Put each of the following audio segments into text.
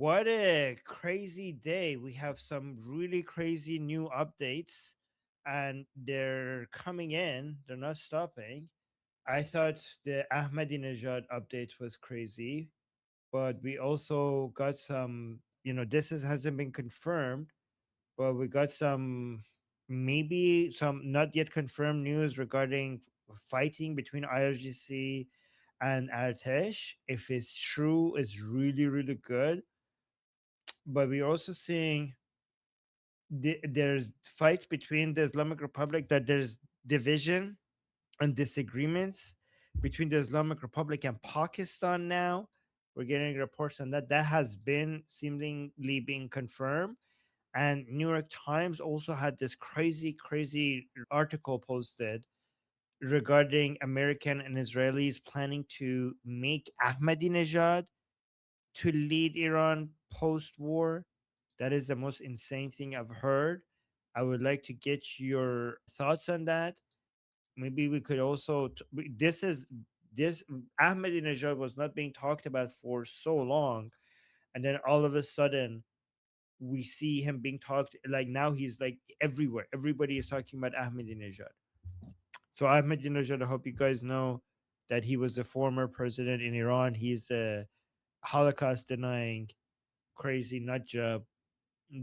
What a crazy day. We have some really crazy new updates and they're coming in, they're not stopping. I thought the Ahmadinejad update was crazy, but we also got some, hasn't been confirmed, but we got some, maybe some not yet confirmed news regarding fighting between IRGC and Artesh. If it's true, it's really, really good. But we're also seeing there's fight between the Islamic Republic, that there's division and disagreements between the Islamic Republic and Pakistan now. We're getting reports on that. That has been seemingly being confirmed. And New York Times also had this crazy, crazy article posted regarding American and Israelis planning to make Ahmadinejad to lead Iran post-war. That is the most insane thing I've heard. I would like to get your thoughts on that. Maybe we could also this Ahmadinejad was not being talked about for so long, and then all of a sudden we see him being talked, like now he's like everywhere. Everybody is talking about Ahmadinejad. So Ahmadinejad, I hope you guys know that he was a former president in Iran. He's a Holocaust denying crazy nut job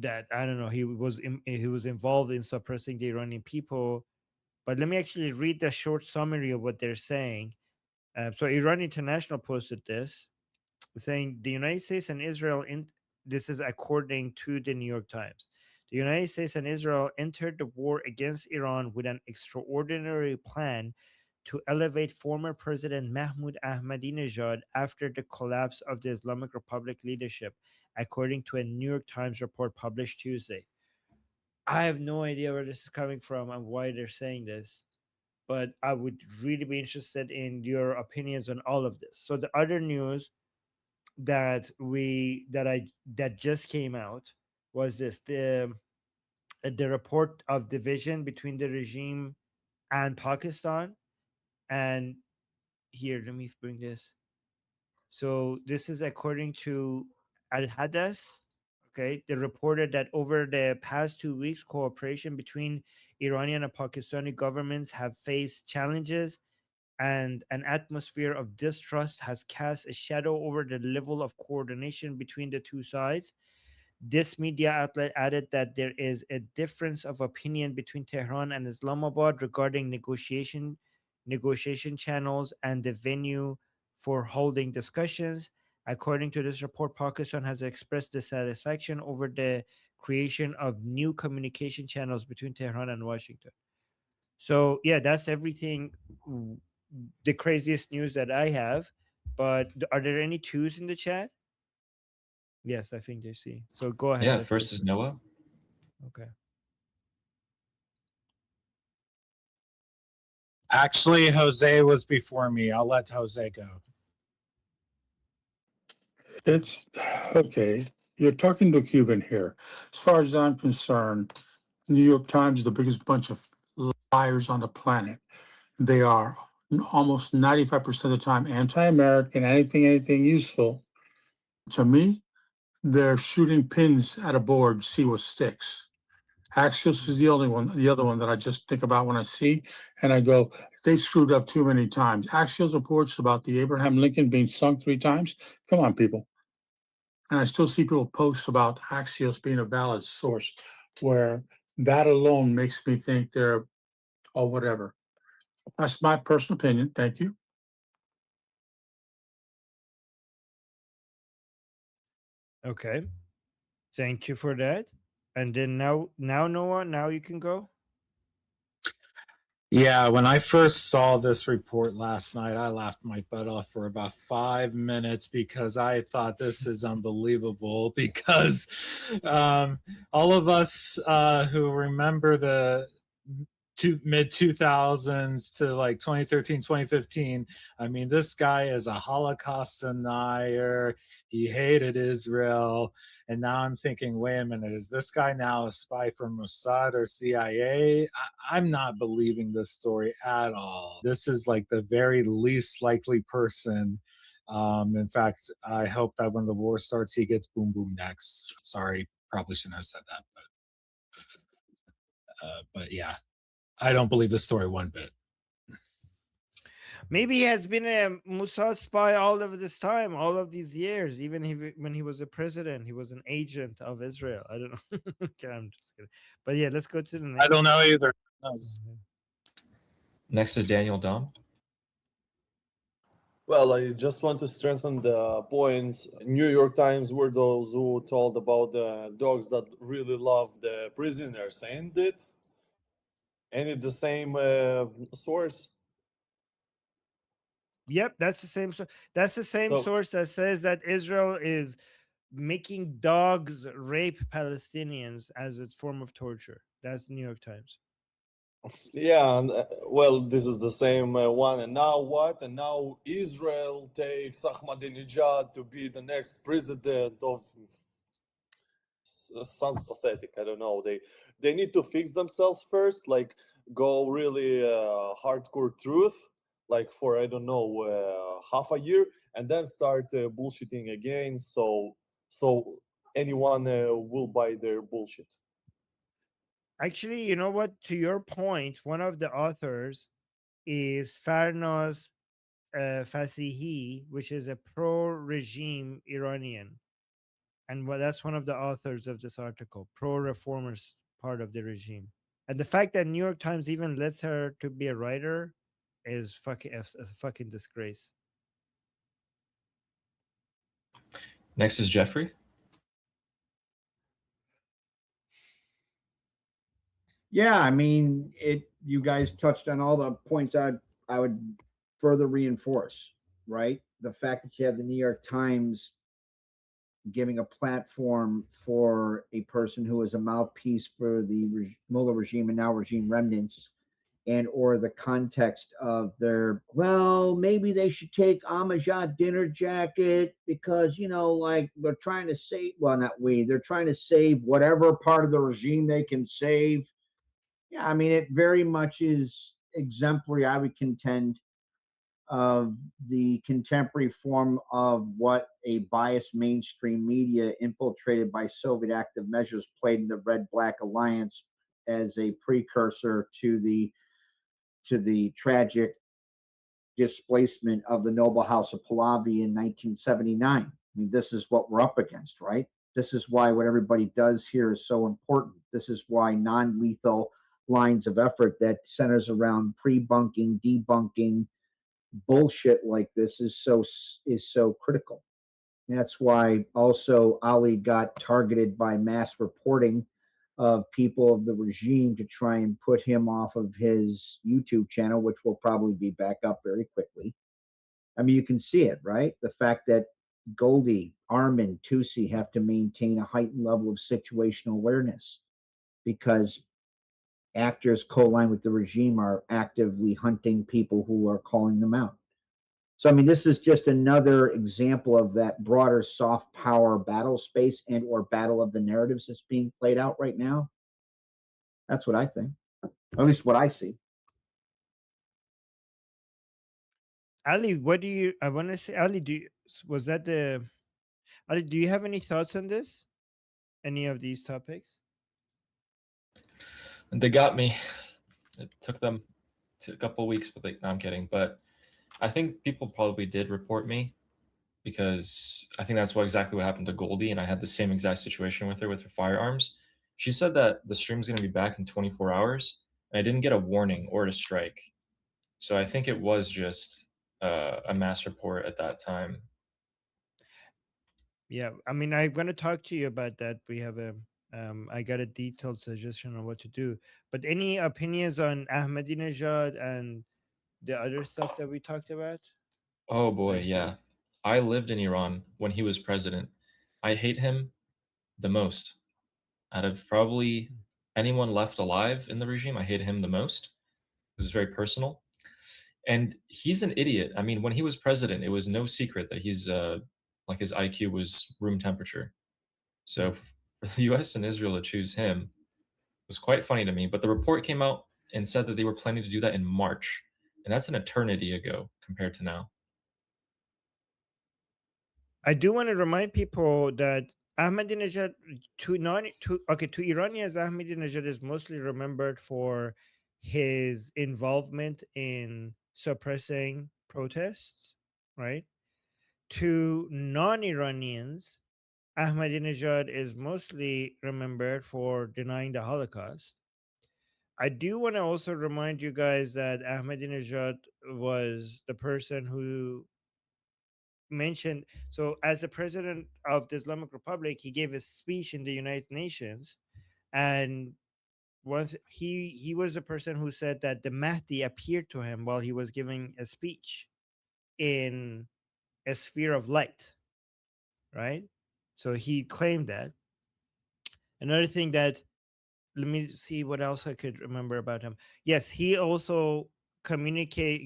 that, I don't know, he was involved in suppressing the Iranian people. But let me actually read the short summary of what they're saying. So Iran International posted this, saying the United States and Israel this is according to the New York Times. The United States and Israel entered the war against Iran with an extraordinary plan to elevate former President Mahmoud Ahmadinejad after the collapse of the Islamic Republic leadership, according to a New York Times report published Tuesday. I have no idea where this is coming from and why they're saying this, but I would really be interested in your opinions on all of this. So the other news that just came out was this: the report of division between the regime and Pakistan. And here, let me bring this. So this is according to Al Hadas. Okay, they reported that over the past 2 weeks, cooperation between Iranian and Pakistani governments have faced challenges, and an atmosphere of distrust has cast a shadow over the level of coordination between the two sides. This media outlet added that there is a difference of opinion between Tehran and Islamabad regarding negotiation channels and the venue for holding discussions. According to this report, Pakistan has expressed dissatisfaction over the creation of new communication channels between Tehran and Washington. So yeah, that's everything. The craziest news that I have. But are there any twos in the chat? Yes, I think they see. So go ahead. Yeah, first is Noah. Okay. Actually, Jose was before me. I'll let Jose go. It's okay. You're talking to a Cuban here. As far as I'm concerned, New York Times is the biggest bunch of liars on the planet. They are almost 95% of the time anti-American, anything useful. To me, they're shooting pins at a board, see what sticks. Axios is the other one that I just think about when I see, and I go, they screwed up too many times. Axios reports about the Abraham Lincoln being sunk 3 times. Come on, people. And I still see people post about Axios being a valid source, where that alone makes me think they're, or whatever. That's my personal opinion. Thank you. Okay. Thank you for that. And then now Noah, now you can go. Yeah, when I first saw this report last night, I laughed my butt off for about 5 minutes because I thought this is unbelievable. Because all of us who remember the mid 2000s to like 2013, 2015, I mean, this guy is a Holocaust denier. He hated Israel. And now I'm thinking, wait a minute, is this guy now a spy for Mossad or CIA? I'm not believing this story at all. This is like the very least likely person In fact, I hope that when the war starts, he gets boom boom next. Sorry, probably shouldn't have said that, but yeah, I don't believe the story one bit. Maybe he has been a Mossad spy all of this time, all of these years. Even when he was a president, he was an agent of Israel. I don't know. Okay, I'm just kidding. But yeah, let's go to the next. I don't know either. Who knows? Next is Daniel Dom. Well, I just want to strengthen the points. New York Times were those who told about the dogs that really love the prisoners, ain't it? Ain't it the same source? Yep, that's the same. That's the same So, source that says that Israel is making dogs rape Palestinians as a form of torture. That's New York Times. yeah, and, well, this is the same one. And now what? And now Israel takes Ahmadinejad to be the next president of. Sounds pathetic. I don't know. They need to fix themselves first. Like go really hardcore truth. Like for I don't know half a year, and then start bullshitting again. So anyone will buy their bullshit. Actually, you know what? To your point, one of the authors is Farnos Fasihi, which is a pro-regime Iranian, and that's one of the authors of this article, pro-reformers part of the regime. And the fact that New York Times even lets her to be a writer is fucking a fucking disgrace. Next is Jeffrey. Yeah, I mean, you guys touched on all the points I would further reinforce, right? The fact that you have the New York Times giving a platform for a person who is a mouthpiece for the Mullah regime and now regime remnants, and or the context of their, well, maybe they should take Ahmadinejad dinner jacket because, like they're trying to save, well, not we, they're trying to save whatever part of the regime they can save. Yeah, I mean, it very much is exemplary, I would contend, of the contemporary form of what a biased mainstream media infiltrated by Soviet active measures played in the Red-Black Alliance as a precursor to the tragic displacement of the noble House of Pahlavi in 1979. I mean, this is what we're up against, right? This is why what everybody does here is so important. This is why non-lethal lines of effort that centers around pre-bunking, debunking, bullshit like this is so critical. That's why also Ali got targeted by mass reporting of people of the regime to try and put him off of his YouTube channel, which will probably be back up very quickly. I mean, you can see it, right? The fact that Goldie, Armin, Tusi have to maintain a heightened level of situational awareness because actors co-aligned with the regime are actively hunting people who are calling them out. So, I mean, this is just another example of that broader soft power battle space and or battle of the narratives that's being played out right now. That's what I think, or at least what I see. Ali, what do you? I want to say, Ali, was that the? Ali, do you have any thoughts on this? Any of these topics? They got me. It took them a couple of weeks, but no, I'm kidding. But I think people probably did report me because I think that's exactly what happened to Goldie, and I had the same exact situation with her firearms. She said that the stream's going to be back in 24 hours, and I didn't get a warning or a strike. So I think it was just a mass report at that time. Yeah, I mean, I'm going to talk to you about that. We have I got a detailed suggestion on what to do. But any opinions on Ahmadinejad and the other stuff that we talked about? Oh boy, Like yeah. I lived in Iran when he was president. I hate him the most. Out of probably anyone left alive in the regime, I hate him the most. This is very personal. And he's an idiot. I mean, when he was president, it was no secret that he's like his IQ was room temperature. So for the US and Israel to choose him was quite funny to me. But the report came out and said that they were planning to do that in March. And that's an eternity ago compared to now. I do want to remind people that Ahmadinejad to Iranians, Ahmadinejad is mostly remembered for his involvement in suppressing protests, right? To non-Iranians, Ahmadinejad is mostly remembered for denying the Holocaust. I do want to also remind you guys that Ahmadinejad was the person who mentioned, so as the president of the Islamic Republic, he gave a speech in the United Nations, and once he was the person who said that the Mahdi appeared to him while he was giving a speech in a sphere of light, right? So he claimed that. Another thing that, let me see what else I could remember about him. Yes, he also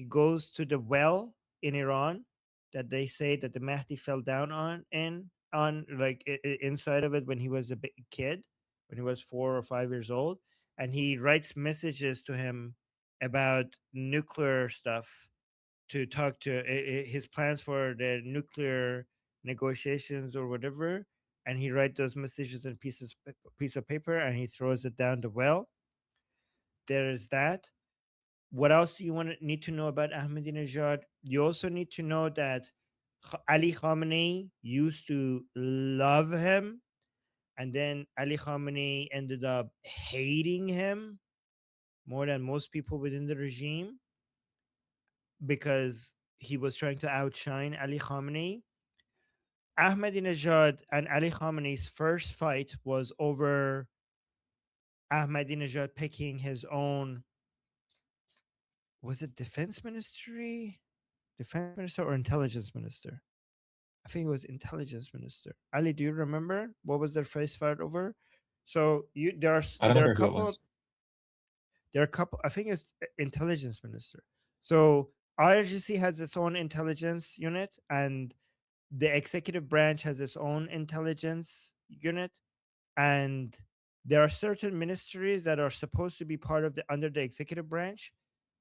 goes to the well in Iran that they say that the Mahdi fell down on like inside of it when he was a kid, when he was 4 or 5 years old, and he writes messages to him about nuclear stuff, to talk to his plans for the nuclear negotiations or whatever, and he writes those messages in piece of paper and he throws it down the well. There is that. What else do you need to know about Ahmadinejad? You also need to know that Ali Khamenei used to love him, and then Ali Khamenei ended up hating him more than most people within the regime because he was trying to outshine Ali Khamenei. Ahmadinejad and Ali Khamenei's first fight was over Ahmadinejad picking his own, was it defense minister or intelligence minister? I think it was intelligence minister. Ali, do you remember what was their first fight over? So I don't there are a remember who it couple was. I think it's intelligence minister. So IRGC has its own intelligence unit, and the executive branch has its own intelligence unit, and there are certain ministries that are supposed to be part of the under the executive branch,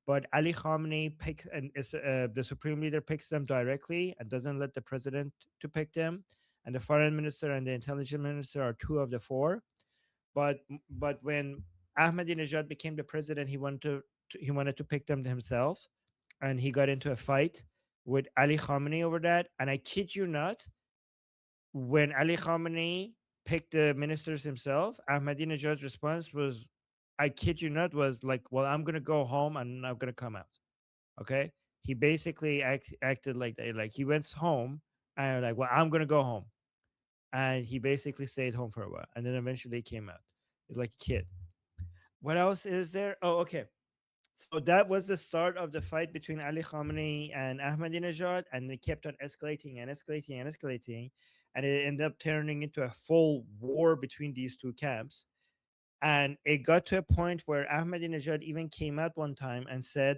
but Ali Khamenei picks, and the supreme leader picks them directly and doesn't let the president to pick them. And the foreign minister and the intelligence minister are two of the four. But when Ahmadinejad became the president, he wanted to pick them himself, and he got into a fight with Ali Khamenei over that. And I kid you not, when Ali Khamenei picked the ministers himself, Ahmadinejad's response was, I kid you not, was like, well, I'm going to go home and I'm going to come out. Okay. He basically acted like that. Like he went home and like, well, I'm going to go home. And he basically stayed home for a while. And then eventually he came out. He's like a kid. What else is there? Oh, okay. So that was the start of the fight between Ali Khamenei and Ahmadinejad, and it kept on escalating and escalating and escalating, and it ended up turning into a full war between these two camps. And it got to a point where Ahmadinejad even came out one time and said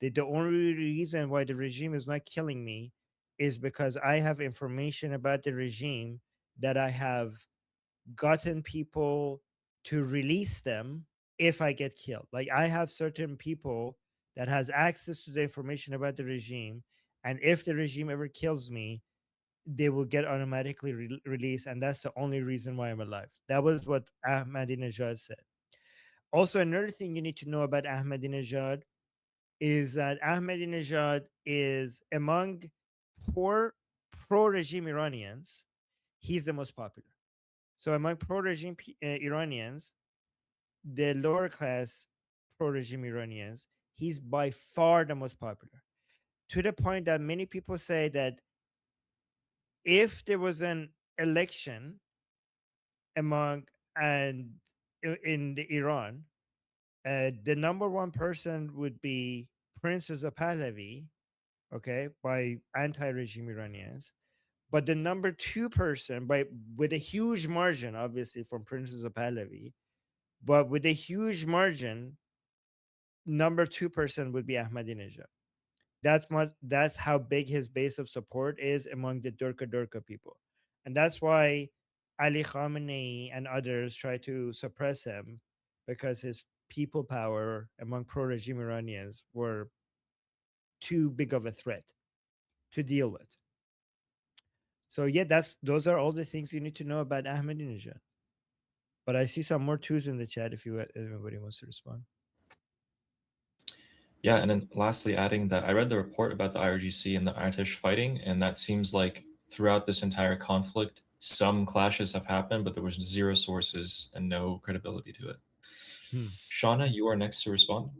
that the only reason why the regime is not killing me is because I have information about the regime that I have gotten people to release them if I get killed. Like I have certain people that has access to the information about the regime, and if the regime ever kills me, they will get automatically released, and that's the only reason why I'm alive. That was what Ahmadinejad said. Also, another thing you need to know about Ahmadinejad is that Ahmadinejad is among poor pro-regime Iranians, he's the most popular. So among pro-regime Iranians, the lower class pro-regime Iranians, he's by far the most popular. To the point that many people say that if there was an election among and in the Iran, the number one person would be Princess of Pahlavi, okay, by anti-regime Iranians. But the number two person, by with a huge margin, obviously from Princess of Pahlavi, but with a huge margin, number two person would be Ahmadinejad. That's how big his base of support is among the Durka people. And that's why Ali Khamenei and others try to suppress him, because his people power among pro-regime Iranians were too big of a threat to deal with. So yeah, those are all the things you need to know about Ahmadinejad. But I see some more twos in the chat if anybody wants to respond. Yeah, and then lastly, adding that I read the report about the IRGC and the Artesh fighting, and that seems like throughout this entire conflict, some clashes have happened, but there was zero sources and no credibility to it. Shauna, you are next to respond.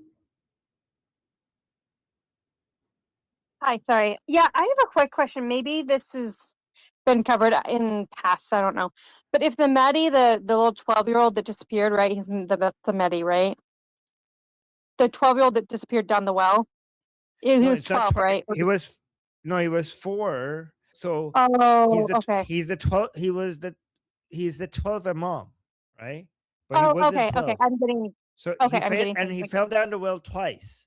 Hi, sorry. Yeah, I have a quick question. Maybe this has been covered in past. I don't know. But if the Mahdi, the little 12-year-old that disappeared, right? He's the Mahdi, right? The 12-year-old that disappeared down the well. He No, was it's not 12, right? He was 4. So Oh, okay. he's the 12. He's the 12th Imam, right? But he Oh, wasn't okay, 12. I'm getting. So Okay, I'm getting and things he mixed fell up. down the well twice.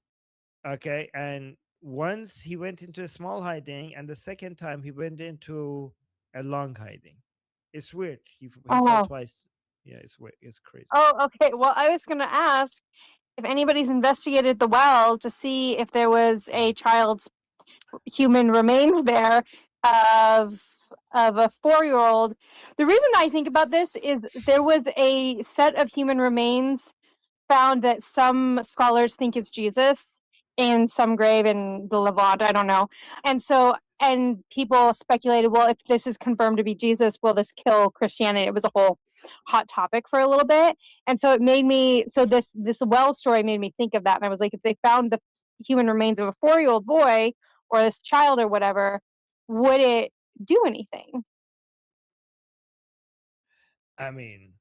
Okay, and once he went into a small hiding, and the second time he went into a long hiding. It's weird. He fell Oh, twice. Yeah, it's weird. It's crazy. oh, okay. Well, I was gonna ask if anybody's investigated the well to see if there was a child's human remains there of a 4-year-old. The reason I think about this is there was a set of human remains found that some scholars think is Jesus in some grave in the Levant. I don't know. And so, and people speculated, well, if this is confirmed to be Jesus, will this kill Christianity? It was a whole hot topic for a little bit. And so it made me, so this well story made me think of that. And I was like, if they found the human remains of a 4-year-old boy or this child or whatever, would it do anything? I mean,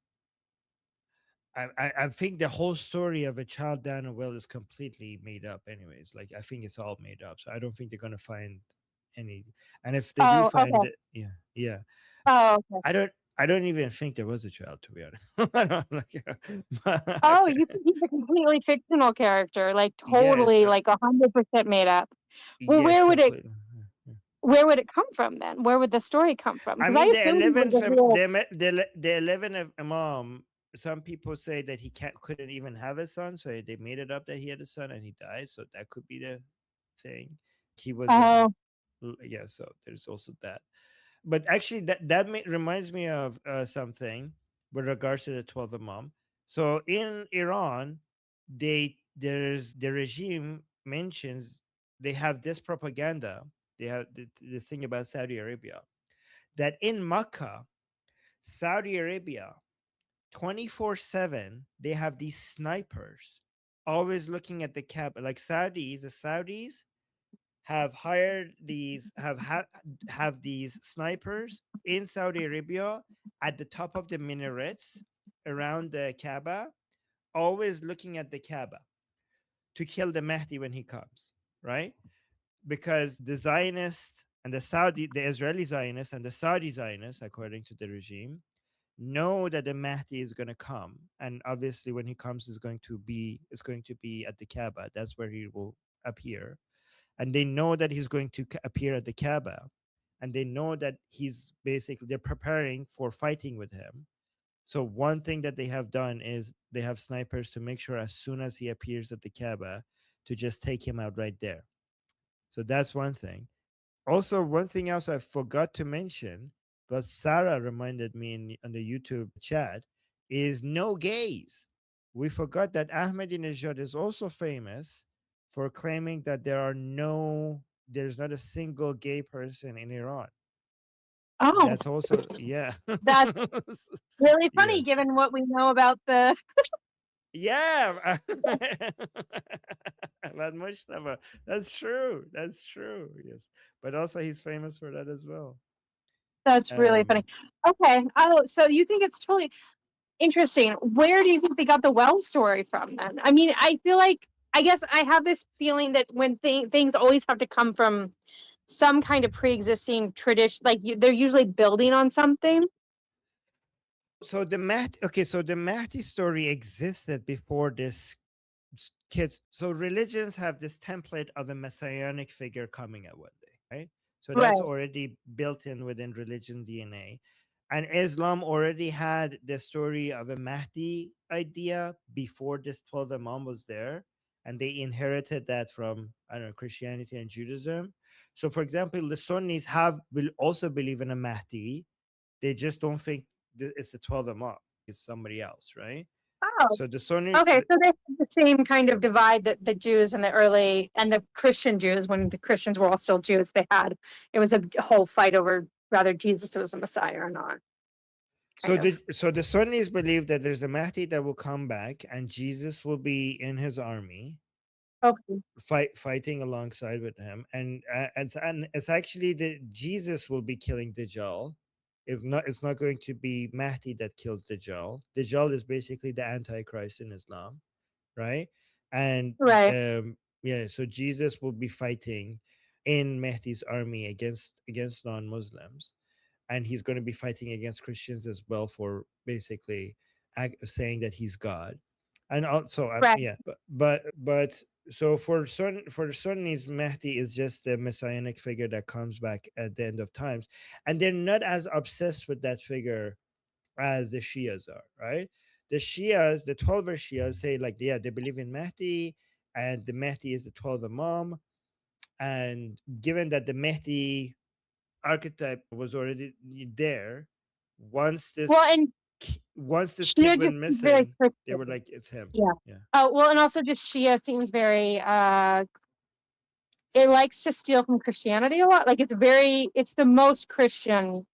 I think the whole story of a child down a well is completely made up. Anyways, like I think it's all made up. So I don't think they're gonna find any. And if they do Oh, find okay. it, yeah. Oh, okay. I don't even think there was a child, to be honest. I don't like, Oh, you think he's a completely fictional character, like yes, totally, like 100% made up. Well, yes, completely. where would it come from then? Where would the story come from? I Because I mean, assumed he was a real. the 11th Imam. Some people say that he couldn't even have a son, so they made it up that he had a son and he died. So that could be the thing. He wasn't. Oh, Yeah, so there's also that. But actually, that reminds me of something with regards to the 12 Imam. So in Iran, there's the regime mentions they have this propaganda. They have this thing about Saudi Arabia that in Makkah, Saudi Arabia, 24/7, they have these snipers always looking at the Kaaba. Like the Saudis have hired these have these snipers in Saudi Arabia at the top of the minarets around the Kaaba, always looking at the Kaaba to kill the Mahdi when he comes, right? Because the Zionists and the Israeli Zionists and the Saudi Zionists, according to the regime, know that the Mahdi is going to come, and obviously when he comes is going to be at the Kaaba. That's where he will appear, and they know that he's going to appear at the Kaaba, and they know that they're preparing for fighting with him. So one thing that they have done is they have snipers to make sure as soon as he appears at the Kaaba to just take him out right there. So that's one thing. Also, one thing else I forgot to mention, but Sarah reminded me on the YouTube chat, is no gays. We forgot that Ahmadinejad is also famous for claiming that there's not a single gay person in Iran. oh, That's also, yeah. that's really funny Yes. given what we know about the. Yeah. About Mushtaba. That's true. That's true. Yes. But also he's famous for that as well. That's really funny. Okay. Oh, so you think it's totally interesting. Where do you think they got the well story from then? I mean, I feel like, I guess I have this feeling that when things always have to come from some kind of pre-existing tradition, like they're usually building on something. So the Mahdi story existed before this kids. So religions have this template of a messianic figure coming at one day, right? So that's Right. already built in within religion DNA. And Islam already had the story of a Mahdi idea before this 12 Imam was there. And they inherited that from, I don't know, Christianity and Judaism. So, for example, the Sunnis will also believe in a Mahdi. They just don't think it's the 12 Imam. It's somebody else, right? Oh, So the Sunni. okay. So they have the same kind of divide that the Jews and the Christian Jews, when the Christians were all still Jews, they had. It was a whole fight over whether Jesus was the Messiah or not. So the Sunnis believe that there's a Mahdi that will come back, and Jesus will be in his army, fighting alongside with him, and it's actually that Jesus will be killing Dajjal. If not, it's not going to be Mahdi that kills Dajjal. Dajjal is basically the Antichrist in Islam, right? And yeah, so Jesus will be fighting in Mahdi's army against non-Muslims, and he's going to be fighting against Christians as well for basically saying that he's God. And also, yeah, but so for the Sunnis, Mahdi is just the messianic figure that comes back at the end of times, and they're not as obsessed with that figure as the Shias are, right? The Shias, the 12er Shias, say like, yeah, they believe in Mahdi, and the Mahdi is the 12th Imam, and given that the Mahdi archetype was already there, once this kid went missing, they were like, it's him. Yeah. Oh, well, and also just Shia seems very it likes to steal from Christianity a lot. Like it's the most Christian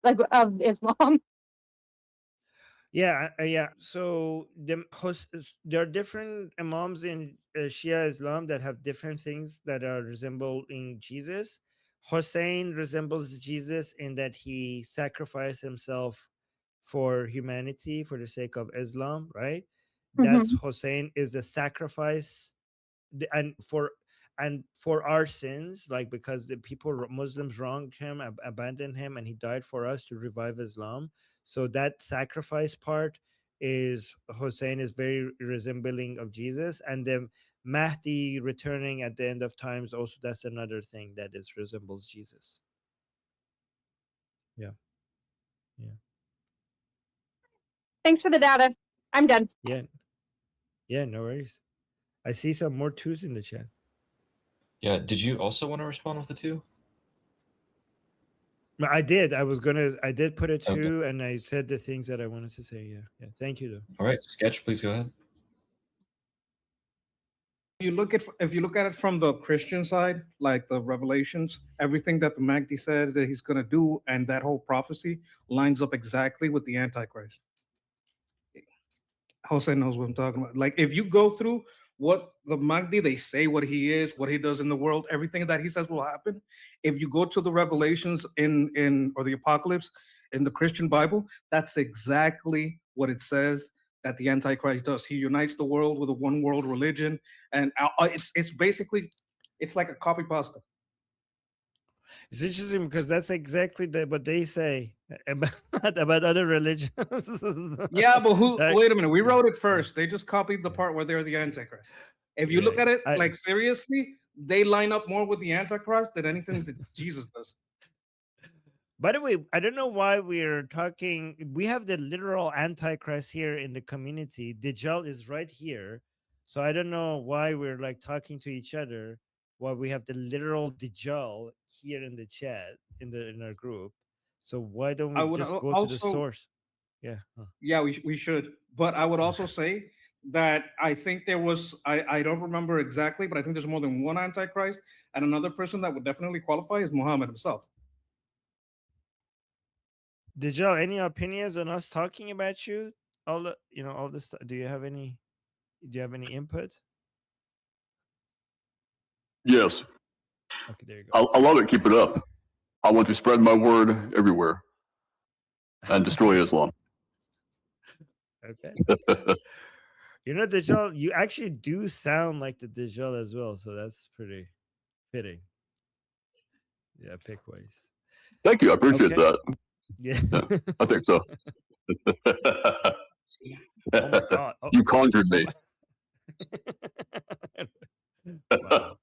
like of Islam. Yeah. So there are different imams in Shia Islam that have different things that are resembling Jesus. Hussein resembles Jesus in that he sacrificed himself for humanity for the sake of Islam, right? That's Hussein is a sacrifice, and for our sins, like because the Muslims wronged him, abandoned him, and he died for us to revive Islam. So that sacrifice part is Hussein is very resembling of Jesus, and then Mahdi returning at the end of times also, that's another thing that is resembles Jesus. Yeah. Thanks for the data. I'm done. Yeah, no worries. I see some more twos in the chat. Yeah, did you also want to respond with the two? I did. I did put a two, and I said the things that I wanted to say. Yeah. Thank you, though. All right, Sketch, please go ahead. If you look at it from the Christian side, like the Revelations, everything that the Mahdi said that he's going to do, and that whole prophecy lines up exactly with the Antichrist. Jose knows what I'm talking about. Like if you go through what the Mahdi, they say what he is, what he does in the world, everything that he says will happen. If you go to the Revelations or the Apocalypse in the Christian Bible, that's exactly what it says that the Antichrist does. He unites the world with a one world religion, and it's basically, it's like a copy pasta. It's interesting because that's exactly what they say about other religions. Yeah, but wait a minute. We wrote it first. They just copied the part where they're the Antichrist. If you look at it like seriously, they line up more with the Antichrist than anything that Jesus does. By the way, I don't know why we're talking. We have the literal Antichrist here in the community. Dajjal is right here. So I don't know why we're like talking to each other while we have the literal Dajjal here in the chat, in our group. So why don't we just go to the source? Yeah. Yeah, we should. But I would also say that I think there was, I don't remember exactly, but I think there's more than one Antichrist, and another person that would definitely qualify is Muhammad himself. Dajjal, any opinions on us talking about you? All this stuff. Do you have any input? Yes. Okay, there you go. I love it. Keep it up. I want to spread my word everywhere and destroy Islam. Okay. Dajjal, you actually do sound like the Dajjal as well, so that's pretty fitting. Yeah, pick-wise. Thank you. I appreciate that. Yeah. I think so. Oh my God. You conjured me. Wow.